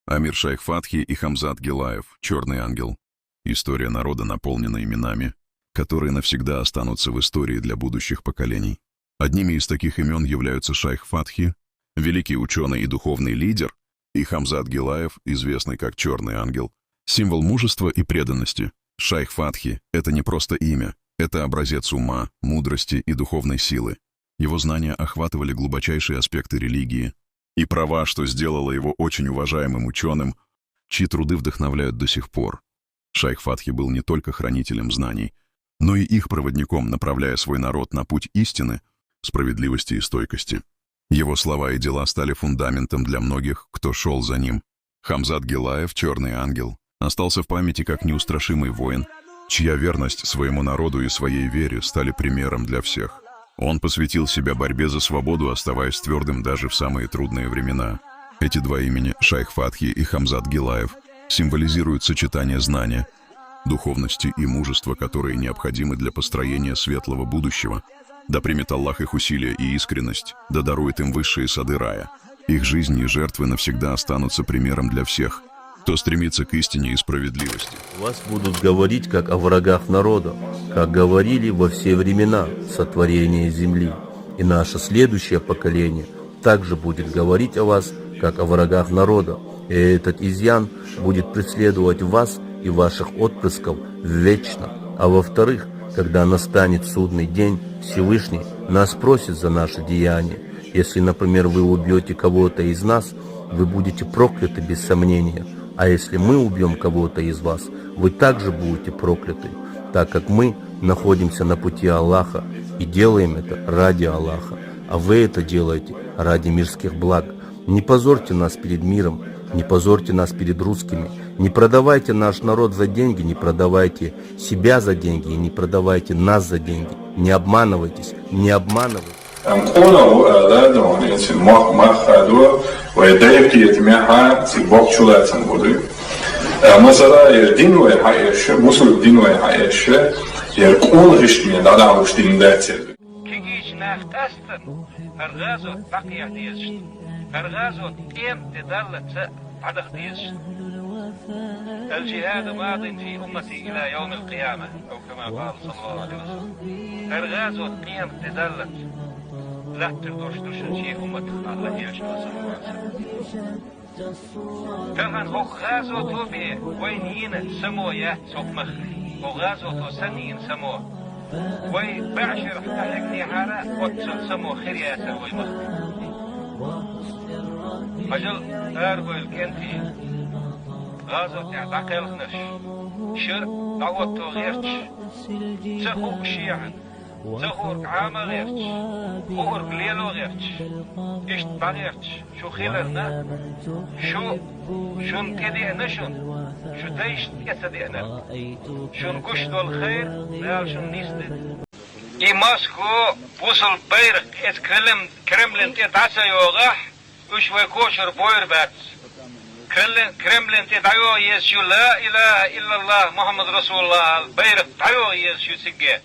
Амир Шайх Фатхи и Хамзат Гилаев, «Черный ангел». История народа наполнена именами, которые навсегда останутся в истории для будущих поколений. Одними из таких имен являются Шайх Фатхи, великий ученый и духовный лидер, и Хамзат Гилаев, известный как «Черный ангел», символ мужества и преданности. Шайх Фатхи — это не просто имя, это образец ума, мудрости и духовной силы. Его знания охватывали глубочайшие аспекты религии и права, что сделало его очень уважаемым ученым, чьи труды вдохновляют до сих пор. Шайх Фатхи был не только хранителем знаний, но и их проводником, направляя свой народ на путь истины, справедливости и стойкости. Его слова и дела стали фундаментом для многих, кто шел за ним. Хамзат Гилаев, «Черный ангел», остался в памяти как неустрашимый воин, чья верность своему народу и своей вере стали примером для всех. Он посвятил себя борьбе за свободу, оставаясь твердым даже в самые трудные времена. Эти два имени, Шайх Фатхи и Хамзат Гилаев, символизируют сочетание знания, духовности и мужества, которые необходимы для построения светлого будущего. Да примет Аллах их усилия и искренность, да дарует им высшие сады рая. Их жизни и жертвы навсегда останутся примером для всех, кто стремится к истине и справедливости. Вас будут говорить, как о врагах народа, как говорили во все времена сотворения земли. И наше следующее поколение также будет говорить о вас, как о врагах народа. И этот изъян будет преследовать вас и ваших отпрысков вечно. А во-вторых, когда настанет судный день, Всевышний нас спросит за наши деяния. Если, например, вы убьете кого-то из нас, вы будете прокляты без сомнения. А если мы убьем кого-то из вас, вы также будете прокляты, так как мы находимся на пути Аллаха и делаем это ради Аллаха, а вы это делаете ради мирских благ. Не позорьте нас перед миром, не позорьте нас перед русскими, не продавайте наш народ за деньги, не продавайте себя за деньги и не продавайте нас за деньги. Не обманывайтесь, не обманывайтесь. Mesela din ve hayışı, musul din ve hayışı, kul hışmı da da hıştın dertir. Kigiç naftastın, argazot bakiyah diyeziştin, argazot imtidallatsa adak diyeziştin. الجهاد ماض في أمتي إلى يوم القيامة أو كما قال صلى الله عليه وسلم. أرغازot قيم تدلت لا تقدرش ترشد شيء أمتي الله يعشق صلى الله عليه وسلم. كمان هو غازو توبي وين ينا سمو يا سوق مخ هو غازو تو سنين سمو وي بعشر حقني حارة وتصل سمو خير سوي مخ أجل أرجو الكنتي غازو تعتقل نش شر دعوته غيرش سخو شيعا سخور عامة غيرش خور ليلو غيرش إشت بغيرش شو خيلنا شون كدينا شو دايش يسدينا شون قشت الخير لا شون نيستد إي ماسكو وصل بيرق إت كرملين تدعسا يوغح وشوي كوشر بوير بات كرملين تدعيو يسيو لا إله إلا الله محمد رسول الله بيرق تعيو يسيو سجاه